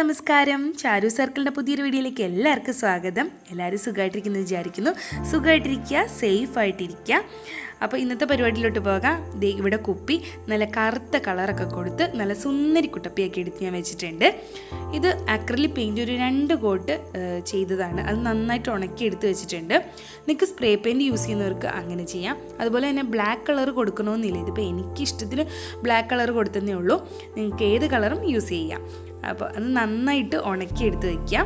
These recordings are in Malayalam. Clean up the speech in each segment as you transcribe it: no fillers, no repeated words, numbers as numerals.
നമസ്കാരം. ചാരു സർക്കിളിൻ്റെ പുതിയൊരു വീഡിയോയിലേക്ക് എല്ലാവർക്കും സ്വാഗതം. എല്ലാവരും സുഖമായിട്ടിരിക്കുന്നു വിചാരിക്കുന്നു. സുഖമായിട്ടിരിക്കുക, സേഫായിട്ടിരിക്കുക. അപ്പോൾ ഇന്നത്തെ പരിപാടിയിലോട്ട് പോകാം. ദേ ഇവിടെ കുപ്പി നല്ല കറുത്ത കളറൊക്കെ കൊടുത്ത് നല്ല സുന്ദരി കുട്ടപ്പിയൊക്കെ എടുത്ത് ഞാൻ വെച്ചിട്ടുണ്ട്. ഇത് അക്രിലിക് പെയിൻറ്റ് ഒരു 2 കോട്ട് ചെയ്തതാണ്. അത് നന്നായിട്ട് ഉണക്കി എടുത്ത് വെച്ചിട്ടുണ്ട്. നിങ്ങൾക്ക് സ്പ്രേ പെയിൻറ്റ് യൂസ് ചെയ്യുന്നവർക്ക് അങ്ങനെ ചെയ്യാം. അതുപോലെ തന്നെ ബ്ലാക്ക് കളർ കൊടുക്കണമെന്നില്ല. ഇതിപ്പോൾ എനിക്കിഷ്ടത്തിന് ബ്ലാക്ക് കളർ കൊടുത്തതേ ഉള്ളൂ. നിങ്ങൾക്ക് ഏത് കളറും യൂസ് ചെയ്യാം. അപ്പോൾ അത് നന്നായിട്ട് ഉണക്കി എടുത്ത് വയ്ക്കാം.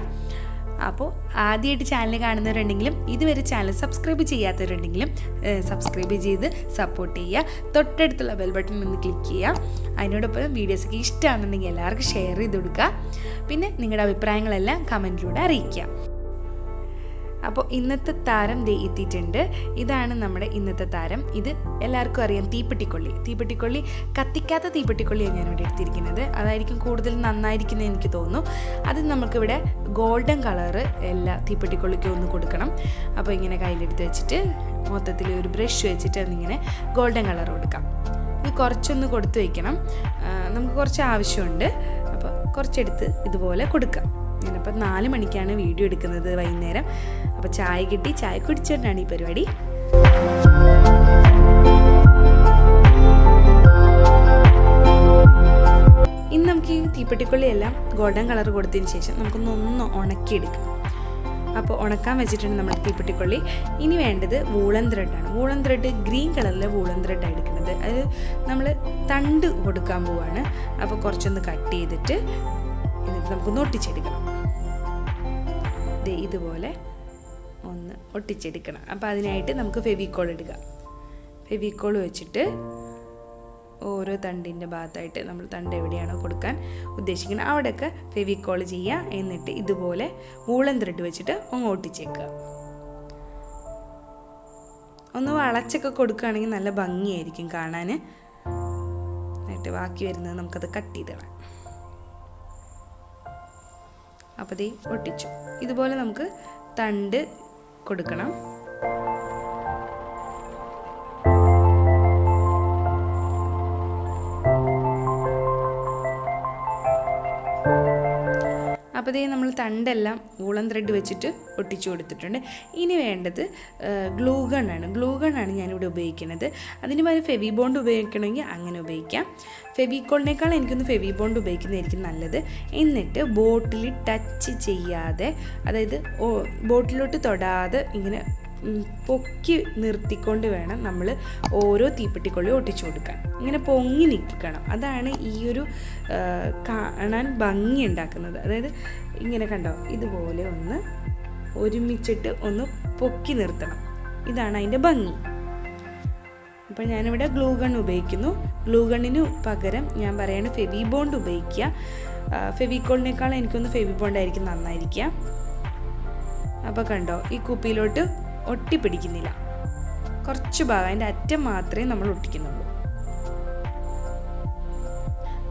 അപ്പോൾ ആദ്യമായിട്ട് ചാനൽ കാണുന്നവരുണ്ടെങ്കിലും ഇതുവരെ ചാനൽ സബ്സ്ക്രൈബ് ചെയ്യാത്തവരുണ്ടെങ്കിലും സബ്സ്ക്രൈബ് ചെയ്ത് സപ്പോർട്ട് ചെയ്യുക. തൊട്ടടുത്തുള്ള ബെൽ ബട്ടൺ ഒന്ന് ക്ലിക്ക് ചെയ്യുക. അതിനോടൊപ്പം വീഡിയോസൊക്കെ ഇഷ്ടമാണെന്നുണ്ടെങ്കിൽ എല്ലാവർക്കും ഷെയർ ചെയ്ത് കൊടുക്കുക. പിന്നെ നിങ്ങളുടെ അഭിപ്രായങ്ങളെല്ലാം കമൻറ്റിലൂടെ അറിയിക്കുക. അപ്പോൾ ഇന്നത്തെ താരം ദേ എത്തിയിട്ടുണ്ട്. ഇതാണ് നമ്മുടെ ഇന്നത്തെ താരം. ഇത് എല്ലാവർക്കും അറിയാം, തീപ്പെട്ടിക്കൊള്ളി കത്തിക്കാത്ത തീപ്പെട്ടിക്കൊള്ളിയാണ് ഞാനിവിടെ എടുത്തിരിക്കുന്നത്. അതായിരിക്കും കൂടുതൽ നന്നായിരിക്കുന്നത് എനിക്ക് തോന്നുന്നു. അത് നമുക്കിവിടെ ഗോൾഡൻ കളറ് എല്ലാ തീപ്പെട്ടിക്കൊള്ളിക്കും ഒന്ന് കൊടുക്കണം. അപ്പോൾ ഇങ്ങനെ കയ്യിലെടുത്ത് വെച്ചിട്ട് മൊത്തത്തിൽ ഒരു ബ്രഷ് വെച്ചിട്ട് അതിങ്ങനെ ഗോൾഡൻ കളർ കൊടുക്കാം. ഇത് കുറച്ചൊന്ന് കൊടുത്ത് വയ്ക്കണം. നമുക്ക് കുറച്ച് ആവശ്യമുണ്ട്. അപ്പോൾ കുറച്ചെടുത്ത് ഇതുപോലെ കൊടുക്കാം. ഞാനിപ്പോൾ 4 മണിക്കാണ് വീഡിയോ എടുക്കുന്നത്, വൈകുന്നേരം. അപ്പോൾ ചായ കിട്ടി, ചായ കുടിച്ചുകൊണ്ടാണ് ഈ പരിപാടി. ഇന്ന് നമുക്ക് ഈ തീപ്പെട്ടിക്കൊള്ളിയെല്ലാം ഗോൾഡൻ കളർ കൊടുത്തതിന് ശേഷം നമുക്കൊന്ന് ഉണക്കിയെടുക്കാം. അപ്പോൾ ഉണക്കാൻ വെച്ചിട്ടുണ്ട് നമ്മുടെ തീപ്പെട്ടിക്കൊള്ളി. ഇനി വേണ്ടത് വൂളൻ ത്രെഡാണ്. വൂളൻ ത്രെഡ് ഗ്രീൻ കളറിലെ വൂളൻ ത്രെഡാണ് എടുക്കുന്നത്. അത് നമ്മൾ തണ്ട് കൊടുക്കാൻ പോവാണ്. അപ്പോൾ കുറച്ചൊന്ന് കട്ട് ചെയ്തിട്ട് എന്നിട്ട് നമുക്കൊന്ന് ഒട്ടിച്ചെടുക്കണം. ഇതുപോലെ ഒന്ന് ഒട്ടിച്ചെടുക്കണം. അപ്പോൾ അതിനായിട്ട് നമുക്ക് ഫെവിക്കോൾ എടുക്കാം. ഫെവിക്കോൾ വെച്ചിട്ട് ഓരോ തണ്ടിൻ്റെ ഭാഗത്തായിട്ട് നമ്മൾ തണ്ട് എവിടെയാണോ കൊടുക്കാൻ ഉദ്ദേശിക്കുന്നത് അവിടെയൊക്കെ ഫെവിക്കോൾ ചെയ്യുക. എന്നിട്ട് ഇതുപോലെ വൂളൻ ത്രെഡ് വെച്ചിട്ട് ഒന്ന് ഒട്ടിച്ചേക്കുക. ഒന്ന് വളച്ചൊക്കെ കൊടുക്കുകയാണെങ്കിൽ നല്ല ഭംഗിയായിരിക്കും കാണാൻ. എന്നിട്ട് ബാക്കി വരുന്നത് നമുക്കത് കട്ട് ചെയ്തിടാം. അപ്പോൾ ദേ ഒട്ടിച്ചു. ഇതുപോലെ നമുക്ക് തണ്ട് കൊടുക്കണം. അപ്പോൾ ദേ നമ്മൾ തണ്ടെല്ലാം വൂളൻ ത്രെഡ് വെച്ചിട്ട് ഒട്ടിച്ചു കൊടുത്തിട്ടുണ്ട്. ഇനി വേണ്ടത് ഗ്ലൂ ഗണ്ണാണ് ഞാനിവിടെ ഉപയോഗിക്കുന്നത്. അതിന് പകരം ഫെവി ബോണ്ട് ഉപയോഗിക്കണമെങ്കിൽ അങ്ങനെ ഉപയോഗിക്കാം. ഫെവിക്കോളിനേക്കാൾ എനിക്കൊന്ന് ഫെവി ബോണ്ട് ഉപയോഗിക്കുന്നതായിരിക്കും നല്ലത്. എന്നിട്ട് ബോട്ടിൽ ടച്ച് ചെയ്യാതെ, അതായത് ബോട്ടിലോട്ട് തൊടാതെ ഇങ്ങനെ പൊക്കി നിർത്തിക്കൊണ്ട് വേണം നമ്മൾ ഓരോ തീപ്പെട്ടിക്കൊള്ളി ഒട്ടിച്ചു കൊടുക്കാൻ. ഇങ്ങനെ പൊങ്ങി നിൽക്കണം. അതാണ് ഈ ഒരു കാണാൻ ഭംഗി ഉണ്ടാക്കുന്നത്. അതായത് ഇങ്ങനെ കണ്ടോ, ഇതുപോലെ ഒന്ന് ഒരുമിച്ചിട്ട് ഒന്ന് പൊക്കി നിർത്തണം. ഇതാണ് അതിൻ്റെ ഭംഗി. അപ്പോൾ ഞാനിവിടെ ഗ്ലൂ ഗൺ ഉപയോഗിക്കുന്നു. ഗ്ലൂ ഗണ്ണിന് പകരം ഞാൻ പറയുകയാണ് ഫെവി ബോണ്ട് ഉപയോഗിക്കുക. ഫെവിക്കോളിനേക്കാൾ എനിക്കൊന്ന് ഫെവി ബോണ്ടായിരിക്കും നന്നായിരിക്കുക. അപ്പോൾ കണ്ടോ, ഈ കുപ്പിയിലോട്ട് ഒട്ടിപ്പിടിക്കുന്നില്ല. കുറച്ച് ഭാഗം, അതിൻ്റെ അറ്റം മാത്രമേ നമ്മൾ ഒട്ടിക്കുന്നുള്ളൂ.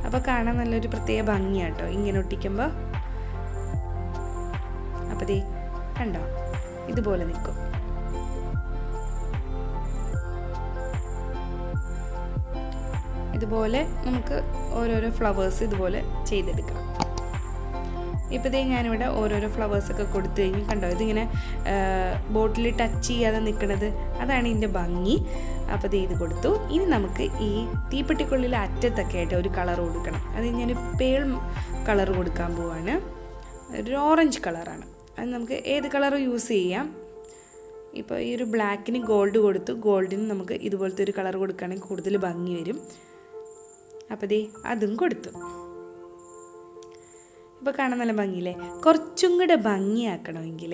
അപ്പോൾ കാണാൻ നല്ലൊരു പ്രത്യേക ഭംഗിയാട്ടോ ഇങ്ങനെ ഒട്ടിക്കുമ്പോൾ. അപ്പോൾ ദേ കണ്ടോ, ഇതുപോലെ നിൽക്കും. ഇതുപോലെ നമുക്ക് ഓരോരോ ഫ്ലവേഴ്സ് ഇതുപോലെ ചെയ്തെടുക്കാം. ഇപ്പോൾ ദേ ഞാനിവിടെ ഓരോരോ ഫ്ലവേഴ്സൊക്കെ കൊടുത്തു കഴിഞ്ഞ് കണ്ടോ, ഇതിങ്ങനെ ബോട്ടിൽ ടച്ച് ചെയ്യാതെ നിൽക്കുന്നത്, അതാണ് ഇതിൻ്റെ ഭംഗി. അപ്പോൾ ദേ ഇത് കൊടുത്തു. ഇനി നമുക്ക് ഈ തീപ്പെട്ടിക്കൊള്ളിലെ അറ്റത്തൊക്കെ ആയിട്ട് ഒരു കളർ കൊടുക്കണം. അത് ഞാൻ പേൾ കളർ കൊടുക്കാൻ പോവാണ്. ഒരു ഓറഞ്ച് കളറാണ്. അത് നമുക്ക് ഏത് കളർ യൂസ് ചെയ്യാം. ഇപ്പോൾ ഈ ഒരു ബ്ലാക്കിന് ഗോൾഡ് കൊടുത്തു. ഗോൾഡിന് നമുക്ക് ഇതുപോലത്തെ ഒരു കളർ കൊടുക്കുകയാണെങ്കിൽ കൂടുതൽ ഭംഗി വരും. അപ്പോൾ ദേ അതും കൊടുത്തു. ഇപ്പോൾ കാണാൻ നല്ല ഭംഗിയില്ലേ. കുറച്ചും കൂടെ ഭംഗിയാക്കണമെങ്കിൽ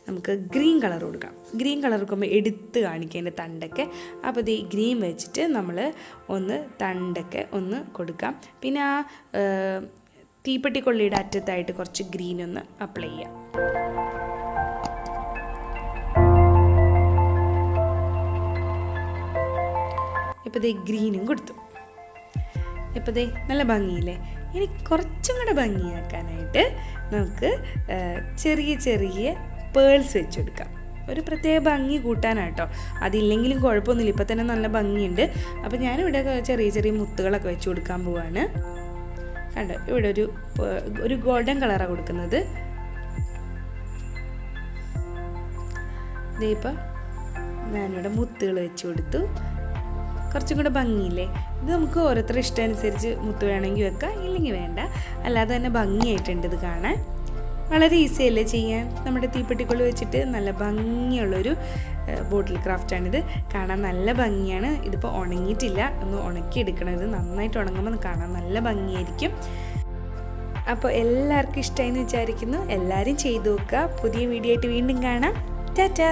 നമുക്ക് ഗ്രീൻ കളർ കൊടുക്കാം. ഗ്രീൻ കളർ കൊടുക്കുമ്പോൾ എടുത്ത് കാണിക്കുക എൻ്റെ തണ്ടൊക്കെ. അപ്പോൾ ഇത് ഗ്രീൻ വെച്ചിട്ട് നമ്മൾ ഒന്ന് തണ്ടൊക്കെ ഒന്ന് കൊടുക്കാം. പിന്നെ ആ തീപ്പെട്ടിക്കൊള്ളിയുടെ അറ്റത്തായിട്ട് കുറച്ച് ഗ്രീൻ ഒന്ന് അപ്ലൈ ചെയ്യാം. ഇപ്പോൾ ഇത് ഗ്രീനും കൊടുത്തു. ഇപ്പോൾ ദേ നല്ല ഭംഗിയില്ലേ. ഇനി കുറച്ചും കൂടെ ഭംഗിയാക്കാനായിട്ട് നമുക്ക് ചെറിയ ചെറിയ പേൾസ് വെച്ച് കൊടുക്കാം. ഒരു പ്രത്യേക ഭംഗി കൂട്ടാനാട്ടോ. അതില്ലെങ്കിലും കുഴപ്പമൊന്നുമില്ല, ഇപ്പം തന്നെ നല്ല ഭംഗിയുണ്ട്. അപ്പോൾ ഞാനിവിടെ ചെറിയ ചെറിയ മുത്തുകളൊക്കെ വെച്ച് കൊടുക്കാൻ പോവാണ്. കണ്ടോ ഇവിടെ ഒരു ഗോൾഡൻ കളറാണ് കൊടുക്കുന്നത്. ഇപ്പോൾ ഞാനിവിടെ മുത്തുകൾ വെച്ച് കൊടുത്തു. കുറച്ചും കൂടെ ഭംഗിയില്ലേ. ഇത് നമുക്ക് ഓരോരുത്തരുടെ ഇഷ്ടം അനുസരിച്ച് മുത്ത് വേണമെങ്കിൽ വെക്കാം, ഇല്ലെങ്കിൽ വേണ്ട. അല്ലാതെ തന്നെ ഭംഗിയായിട്ടുണ്ട് ഇത് കാണാൻ. വളരെ ഈസി അല്ലേ ചെയ്യാൻ. നമ്മുടെ തീപ്പെട്ടിക്കൊള്ളി വെച്ചിട്ട് നല്ല ഭംഗിയുള്ളൊരു ബോട്ടിൽ ക്രാഫ്റ്റാണിത്. കാണാൻ നല്ല ഭംഗിയാണ്. ഇതിപ്പോൾ ഉണങ്ങിയിട്ടില്ല, ഒന്ന് ഉണക്കിയെടുക്കണം. ഇത് നന്നായിട്ട് ഉണങ്ങുമ്പോൾ കാണാൻ നല്ല ഭംഗിയായിരിക്കും. അപ്പോൾ എല്ലാവർക്കും ഇഷ്ടമായി എന്ന് വിചാരിക്കുന്നു. എല്ലാവരും ചെയ്തു നോക്കുക. പുതിയ വീഡിയോ ആയിട്ട് വീണ്ടും കാണാം. ടാറ്റാ.